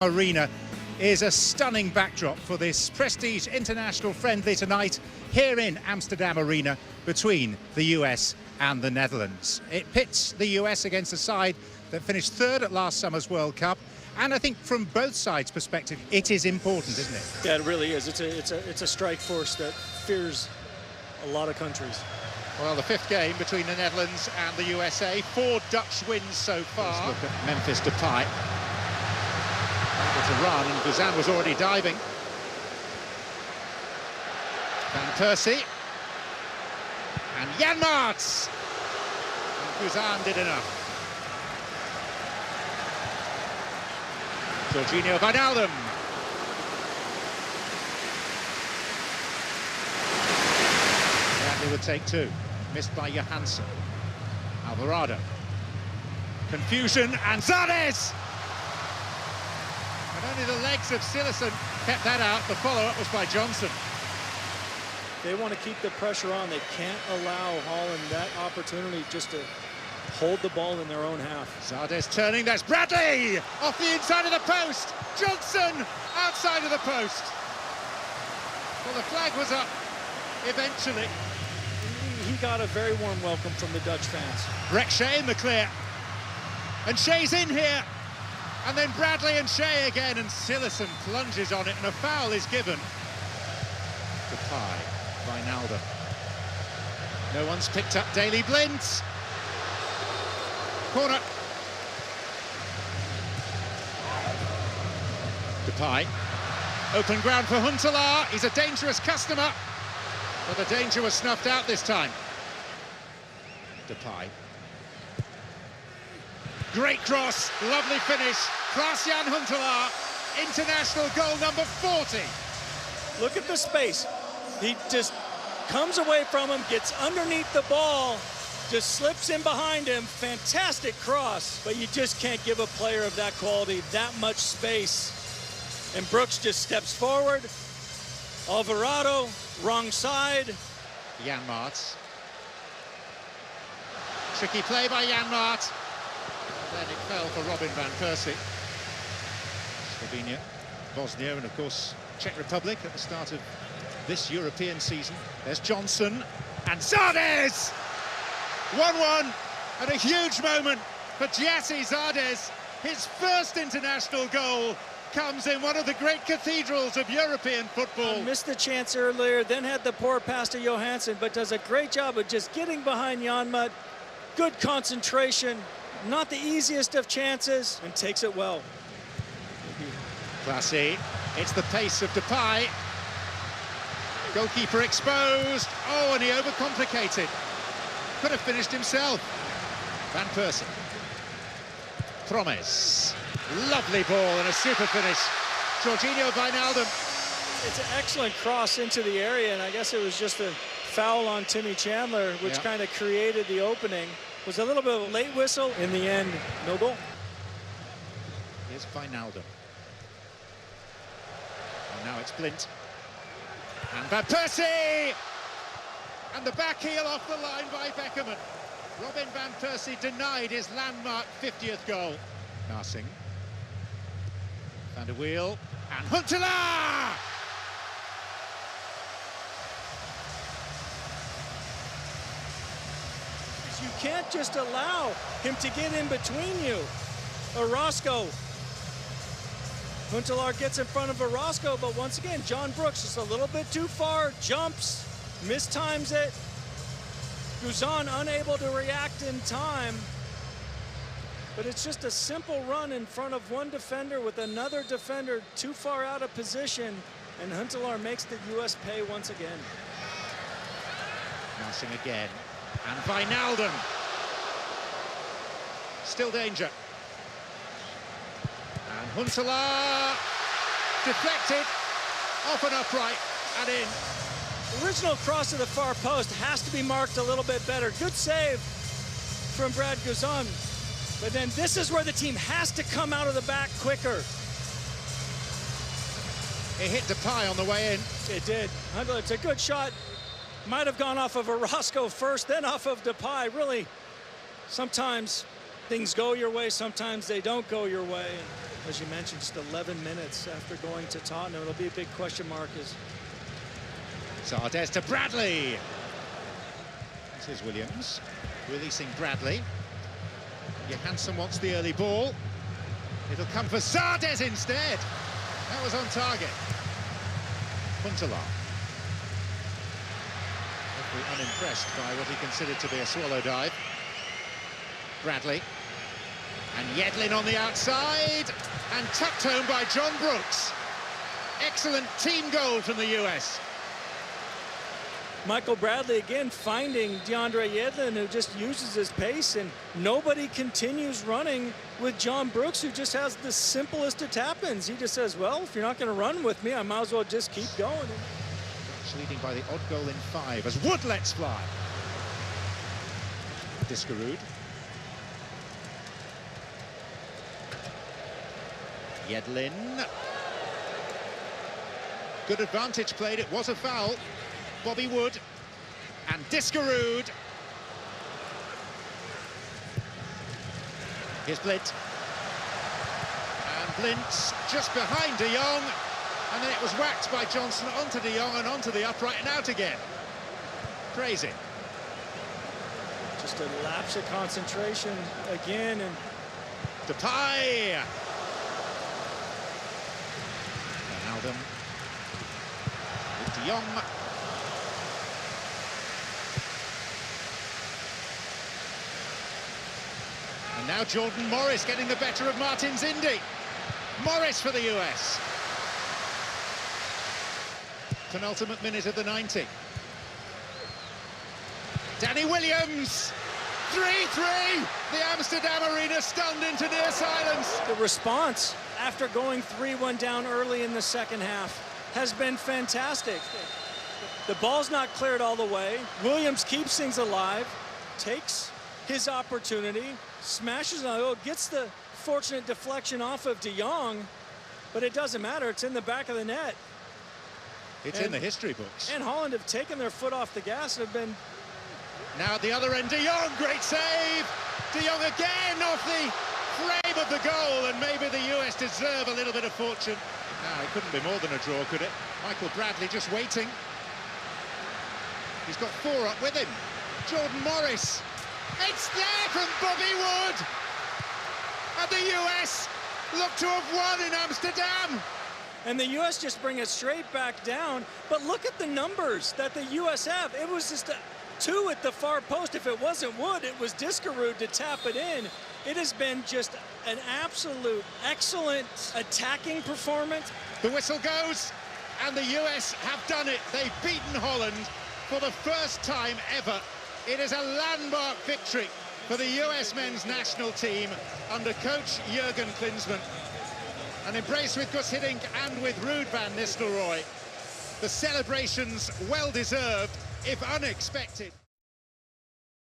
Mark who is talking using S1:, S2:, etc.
S1: Arena is a stunning backdrop for this prestige international friendly tonight here in Amsterdam Arena between the US and the Netherlands. It pits the US against a side that finished third at last summer's World Cup, and I think from both sides' perspective it is important, isn't it?
S2: Yeah, it really is. It's a strike force that fears a lot of countries.
S1: Well, the fifth game between the Netherlands and the USA, 4 Dutch wins so far. Let's look at Memphis Depay. To run, and Gyasi was already diving. Van Persie and Jan Maarts, and Gyasi did enough. Jorginho Wijnaldum. Bradley would take 2, missed by Johansson. Alvarado. Confusion, and Zardes! And only the legs of Sillerson kept that out. The follow-up was by Johnson.
S2: They want to keep the pressure on. They can't allow Holland that opportunity just to hold the ball in their own half.
S1: Zardes turning, that's Bradley! Off the inside of the post! Johnson outside of the post! Well, the flag was up eventually.
S2: He got a very warm welcome from the Dutch fans.
S1: Breck Shea in the clear. And Shea's in here. And then Bradley and Shea again, and Sillerson plunges on it, and a foul is given. Depay, Wijnaldum. No one's picked up Daley Blind. Corner. Depay. Open ground for Huntelaar. He's a dangerous customer, but the danger was snuffed out this time. Depay. Great cross, lovely finish. Klaas-Jan Huntelaar, international goal number 40.
S2: Look at the space. He just comes away from him, gets underneath the ball, just slips in behind him. Fantastic cross, but you just can't give a player of that quality that much space. And Brooks just steps forward. Alvarado, wrong side.
S1: Jan Maarts. Tricky play by Jan Maarts. Then it fell for Robin van Persie. Slovenia, Bosnia, and of course Czech Republic at the start of this European season. There's Johnson and Zardes! 1-1, and a huge moment for Gyasi Zardes. His first international goal comes in one of the great cathedrals of European football.
S2: Missed the chance earlier, then had the poor pass to Johansson, but does a great job of just getting behind Jan Maarts. Good concentration. Not the easiest of chances, and takes it well.
S1: Classy. It's the pace of Depay. Goalkeeper exposed. Oh, and he overcomplicated. Could have finished himself. Van Persie. Promes. Lovely ball and a super finish. Jorginho Wijnaldum.
S2: It's an excellent cross into the area, and I guess it was just a foul on Timmy Chandler, which kind of created the opening. Was a little bit of a late whistle. In the end, no goal.
S1: Here's Wijnaldum. And now it's Blind. And Van Persie! And the back heel off the line by Beckerman. Robin van Persie denied his landmark 50th goal. Narsing. Van der Wiel. And Huntelaar!
S2: You can't just allow him to get in between you. Orozco. Huntelaar gets in front of Orozco, but once again, John Brooks just a little bit too far, jumps, mistimes it. Gyasi unable to react in time. But it's just a simple run in front of one defender with another defender too far out of position, and Huntelaar makes the US pay once again.
S1: Narsing again. And Wijnaldum. Still danger. And Huntelaar deflected, off and upright, and in.
S2: The original cross to the far post has to be marked a little bit better. Good save from Brad Gyasi. But then this is where the team has to come out of the back quicker.
S1: It hit Depay on the way in.
S2: It did. It's a good shot. Might have gone off of Orozco first, then off of Depay. Really, sometimes things go your way, sometimes they don't go your way. as you mentioned, just 11 minutes after going to Tottenham. It'll be a big question mark.
S1: Zardes to Bradley. This is Williams releasing Bradley. Johansson wants the early ball. It'll come for Zardes instead. That was on target. Huntelaar. Unimpressed by what he considered to be a swallow dive. Bradley. And Yedlin on the outside. And tucked home by John Brooks. Excellent team goal from the US.
S2: Michael Bradley again finding DeAndre Yedlin, who just uses his pace, and nobody continues running with John Brooks, who just has the simplest of tap-ins. He just says, well, if you're not going to run with me, I might as well just keep going.
S1: Leading by the odd goal in 5 as Wood lets fly. Diskerud. Yedlin. Good advantage played, it was a foul. Bobby Wood and Diskerud. Here's Blint. And Blint's just behind De Jong. And then it was whacked by Johnson onto De Jong and onto the upright and out again. Crazy.
S2: Just a lapse of concentration again. And
S1: Depay. Ronaldo. With De Jong. And now Jordan Morris getting the better of Martin Zindi. Morris for the US. Penultimate minute of the 90. Danny Williams. 3-3. The Amsterdam arena stunned into near silence.
S2: The response after going 3-1 down early in the second half has been fantastic. The ball's not cleared all the way. Williams keeps things alive, takes his opportunity, smashes on it, gets the fortunate deflection off of De Jong, but it doesn't matter. It's in the back of the net.
S1: It's in the history books.
S2: And Holland have taken their foot off the gas and have been...
S1: Now at the other end, De Jong, great save! De Jong again off the frame of the goal, and maybe the US deserve a little bit of fortune. No, it couldn't be more than a draw, could it? Michael Bradley just waiting. He's got 4 up with him. Jordan Morris. It's there from Bobby Wood! And the US look to have won in Amsterdam!
S2: And the US just bring it straight back down, but look at the numbers that the US have. It was just 2 at the far post. If it wasn't Wood, it was Diskerud to tap it in. It has been just an absolute excellent attacking performance.
S1: The whistle goes, and the US have done it. They've beaten Holland for the first time ever. It is a landmark victory for the US men's national team under coach Jurgen Klinsmann. An embrace with Gus Hiddink and with Ruud van Nistelrooy. The celebrations well deserved, if unexpected.